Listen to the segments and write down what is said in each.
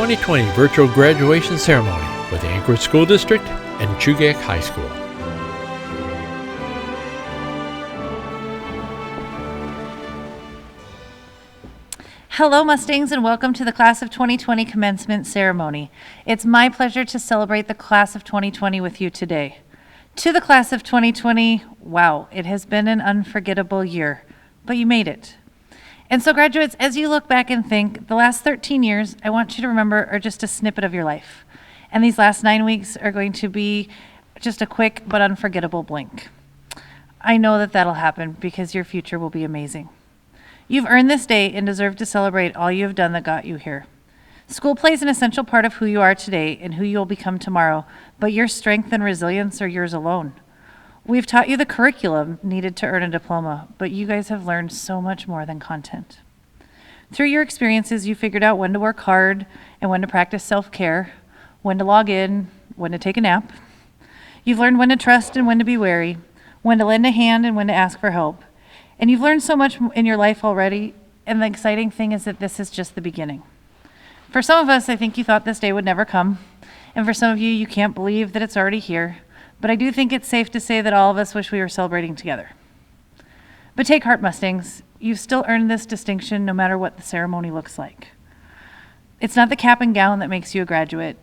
2020 virtual graduation ceremony with the Anchorage School District and Chugiak High School. Hello Mustangs, and welcome to the Class of 2020 commencement ceremony. It's my pleasure to celebrate the Class of 2020 with you today. To the Class of 2020, wow, it has been an unforgettable year, but you made it. And so graduates, as you look back and think, the last 13 years, I want you to remember are just a snippet of your life. And these last 9 weeks are going to be just a quick but unforgettable blink. I know that that'll happen because your future will be amazing. You've earned this day and deserve to celebrate all you have done that got you here. School plays an essential part of who you are today and who you'll become tomorrow, but your strength and resilience are yours alone. We've taught you the curriculum needed to earn a diploma, but you guys have learned so much more than content. Through your experiences, you figured out when to work hard and when to practice self-care, when to log in, when to take a nap. You've learned when to trust and when to be wary, when to lend a hand and when to ask for help. And you've learned so much in your life already, and the exciting thing is that this is just the beginning. For some of us, I think you thought this day would never come, and for some of you, you can't believe that it's already here, but I do think it's safe to say that all of us wish we were celebrating together. But take heart, Mustangs. You've still earned this distinction no matter what the ceremony looks like. It's not the cap and gown that makes you a graduate.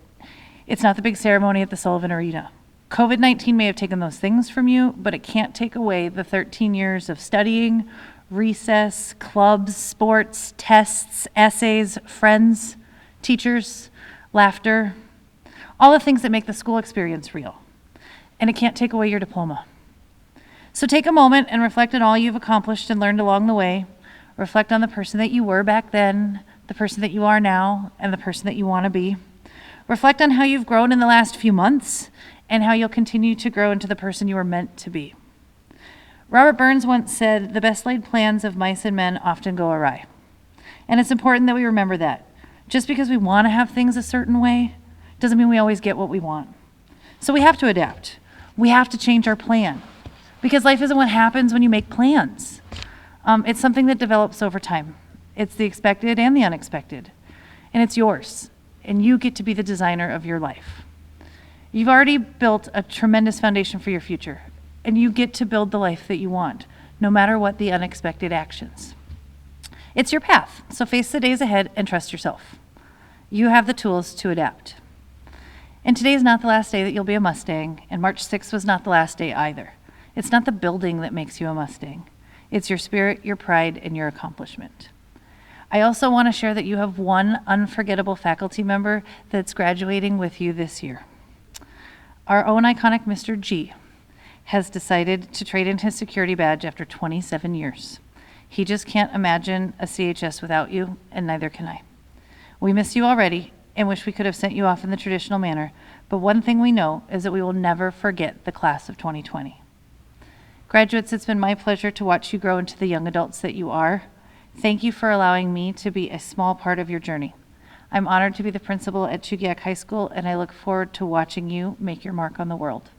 It's not the big ceremony at the Sullivan Arena. COVID-19 may have taken those things from you, but it can't take away the 13 years of studying, recess, clubs, sports, tests, essays, friends, teachers, laughter, all the things that make the school experience real. And it can't take away your diploma. So take a moment and reflect on all you've accomplished and learned along the way. Reflect on the person that you were back then, the person that you are now, and the person that you want to be. Reflect on how you've grown in the last few months and how you'll continue to grow into the person you were meant to be. Robert Burns once said, "The best laid plans of mice and men often go awry." And it's important that we remember that. Just because we want to have things a certain way doesn't mean we always get what we want. So we have to adapt. We have to change our plan, because life isn't what happens when you make plans. It's something that develops over time. It's the expected and the unexpected, and it's yours, and you get to be the designer of your life. You've already built a tremendous foundation for your future, and you get to build the life that you want, no matter what the unexpected actions. It's your path, so face the days ahead and trust yourself. You have the tools to adapt. And today is not the last day that you'll be a Mustang, and March 6th was not the last day either. It's not the building that makes you a Mustang. It's your spirit, your pride, and your accomplishment. I also want to share that you have one unforgettable faculty member that's graduating with you this year. Our own iconic Mr. G has decided to trade in his security badge after 27 years. He just can't imagine a CHS without you, and neither can I. We miss you already and wish we could have sent you off in the traditional manner, but one thing we know is that we will never forget the Class of 2020. Graduates, it's been my pleasure to watch you grow into the young adults that you are. Thank you for allowing me to be a small part of your journey. I'm honored to be the principal at Chugiak High School, and I look forward to watching you make your mark on the world.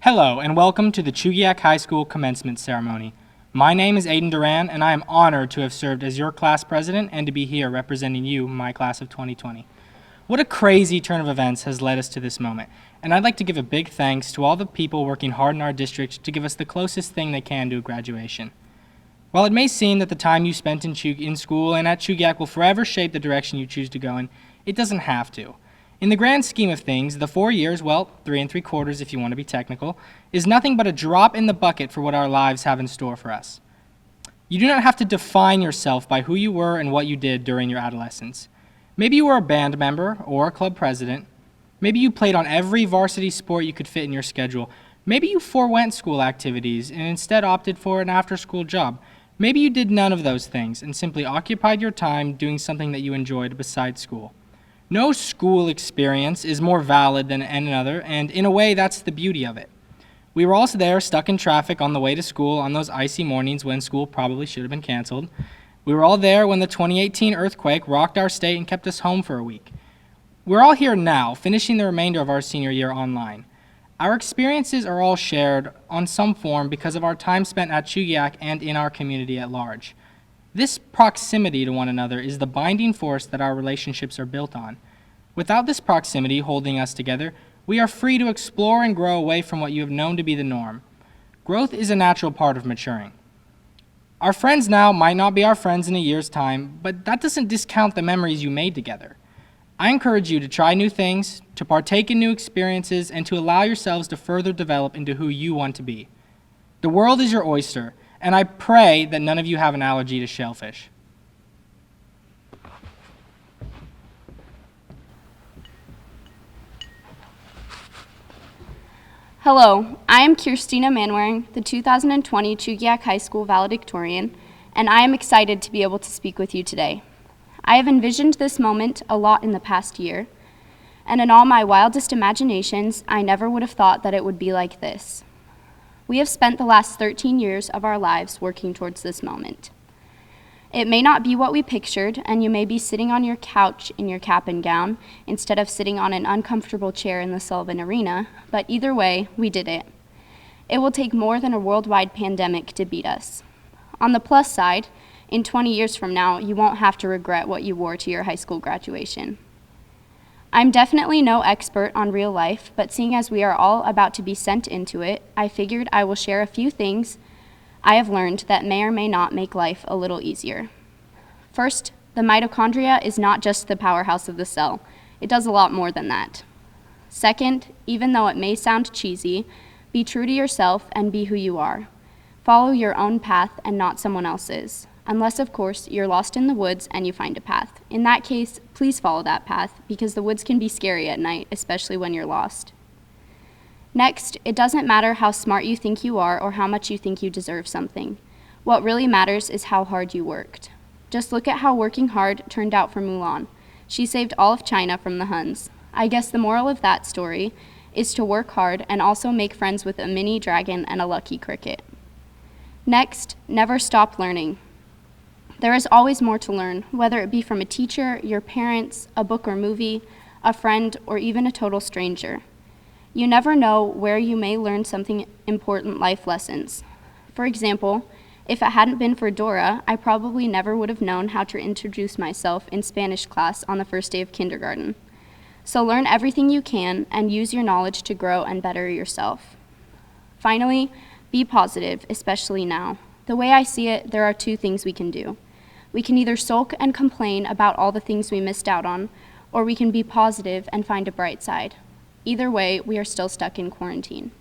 Hello, and welcome to the Chugiak High School commencement ceremony. My name is Aiden Duran, and I am honored to have served as your class president and to be here representing you, my class of 2020. What a crazy turn of events has led us to this moment, and I'd like to give a big thanks to all the people working hard in our district to give us the closest thing they can to a graduation. While it may seem that the time you spent in school and at Chugiak will forever shape the direction you choose to go in, it doesn't have to. In the grand scheme of things, the 4 years, well, 3 3/4 if you want to be technical, is nothing but a drop in the bucket for what our lives have in store for us. You do not have to define yourself by who you were and what you did during your adolescence. Maybe you were a band member or a club president. Maybe you played on every varsity sport you could fit in your schedule. Maybe you forewent school activities and instead opted for an after-school job. Maybe you did none of those things and simply occupied your time doing something that you enjoyed besides school. No school experience is more valid than another, and in a way, that's the beauty of it. We were all there stuck in traffic on the way to school on those icy mornings when school probably should have been canceled. We were all there when the 2018 earthquake rocked our state and kept us home for a week. We're all here now, finishing the remainder of our senior year online. Our experiences are all shared on some form because of our time spent at Chugiak and in our community at large. This proximity to one another is the binding force that our relationships are built on. Without this proximity holding us together, we are free to explore and grow away from what you have known to be the norm. Growth is a natural part of maturing. Our friends now might not be our friends in a year's time, but that doesn't discount the memories you made together. I encourage you to try new things, to partake in new experiences, and to allow yourselves to further develop into who you want to be. The world is your oyster, and I pray that none of you have an allergy to shellfish. Hello, I am Kirstina Manwaring, the 2020 Chugiak High School Valedictorian, and I am excited to be able to speak with you today. I have envisioned this moment a lot in the past year, and in all my wildest imaginations, I never would have thought that it would be like this. We have spent the last 13 years of our lives working towards this moment. It may not be what we pictured, and you may be sitting on your couch in your cap and gown instead of sitting on an uncomfortable chair in the Sullivan Arena, but either way, we did it. It will take more than a worldwide pandemic to beat us. On the plus side, in 20 years from now, you won't have to regret what you wore to your high school graduation. I'm definitely no expert on real life, but seeing as we are all about to be sent into it, I figured I will share a few things I have learned that may or may not make life a little easier. First, the mitochondria is not just the powerhouse of the cell. It does a lot more than that. Second, even though it may sound cheesy, be true to yourself and be who you are. Follow your own path and not someone else's. Unless, of course, you're lost in the woods and you find a path. In that case, please follow that path because the woods can be scary at night, especially when you're lost. Next, it doesn't matter how smart you think you are or how much you think you deserve something. What really matters is how hard you worked. Just look at how working hard turned out for Mulan. She saved all of China from the Huns. I guess the moral of that story is to work hard and also make friends with a mini dragon and a lucky cricket. Next, never stop learning. There is always more to learn, whether it be from a teacher, your parents, a book or movie, a friend, or even a total stranger. You never know where you may learn something important life lessons. For example, if it hadn't been for Dora, I probably never would have known how to introduce myself in Spanish class on the first day of kindergarten. So learn everything you can and use your knowledge to grow and better yourself. Finally, be positive, especially now. The way I see it, there are two things we can do. We can either sulk and complain about all the things we missed out on, or we can be positive and find a bright side. Either way, we are still stuck in quarantine.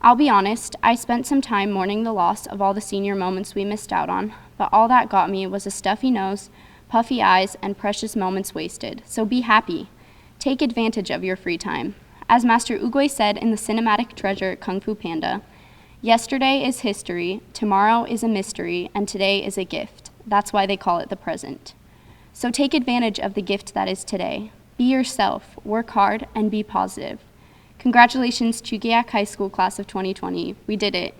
I'll be honest, I spent some time mourning the loss of all the senior moments we missed out on, but all that got me was a stuffy nose, puffy eyes, and precious moments wasted. So be happy. Take advantage of your free time. As Master Oogway said in the cinematic treasure Kung Fu Panda, yesterday is history, tomorrow is a mystery, and today is a gift. That's why they call it the present. So take advantage of the gift that is today. Be yourself, work hard, and be positive. Congratulations, Chugiak High School Class of 2020. We did it.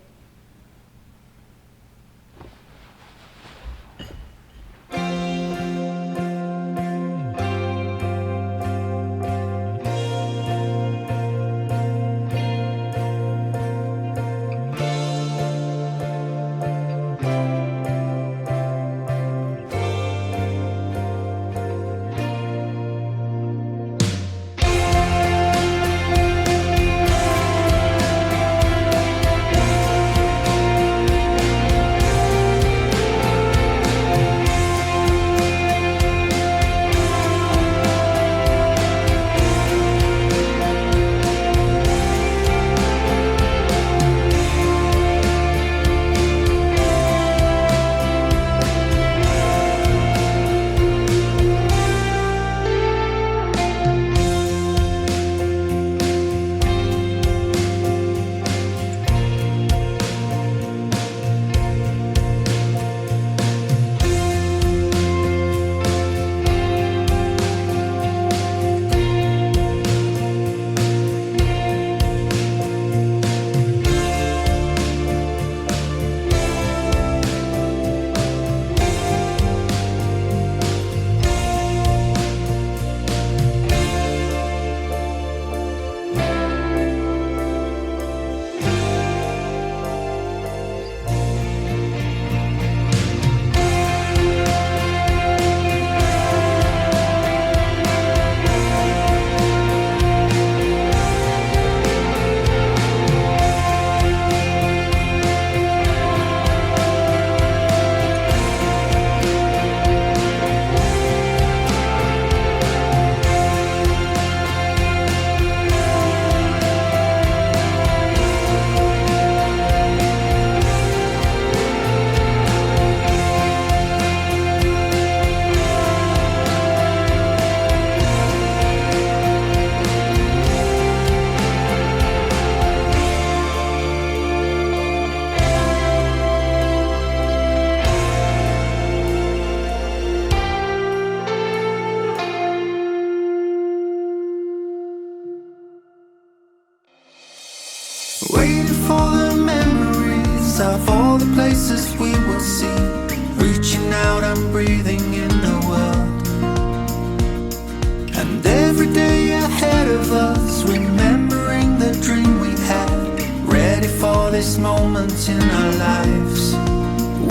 moment in our lives.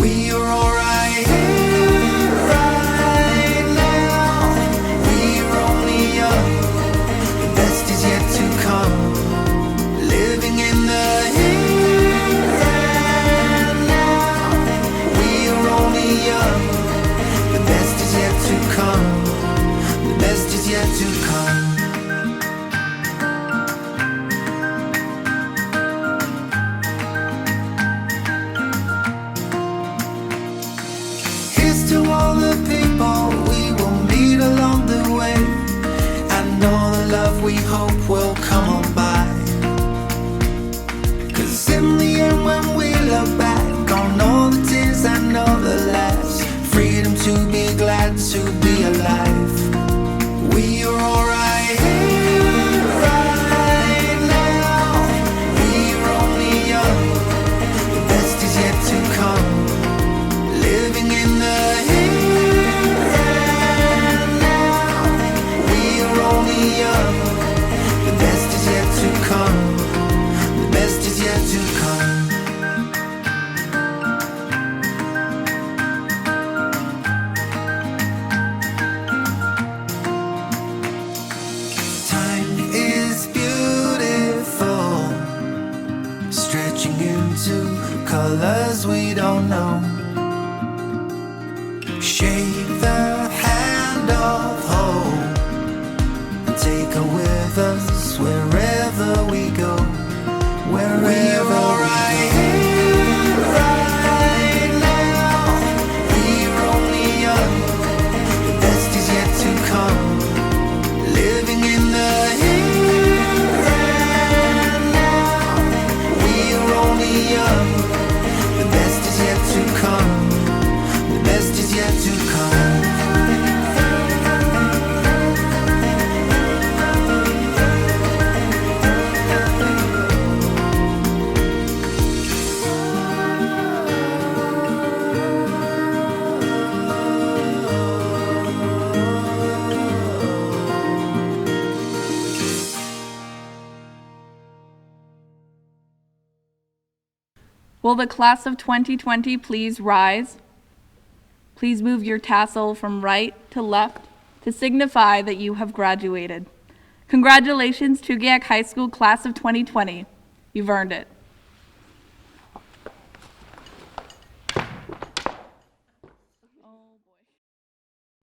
We are alright here, right now. We are only young, the best is yet to come. Living in the here and now. We are only young, the best is yet to come. The best is yet to come. Here's to all the people we will meet along the way, and all the love we hope will come on by. 'Cause in the end when we look back on all the tears and all the laughs, freedom to be glad to be alive. We are alright here, right now. We are only young, the best is yet to come. Living in the here and now. We are only young, the best is yet to come. The best is yet to come. Time is beautiful, stretching into colors we don't know. Shake the hand of hope and take her with us wherever we go. Wherever we're alright here, right now. We're only young, the best is yet to come. Living in the here and now. We're only young, the best is yet to come. The best is yet to come. Will the class of 2020 please rise? Please move your tassel from right to left to signify that you have graduated. Congratulations, Chugiak High School class of 2020. You've earned it.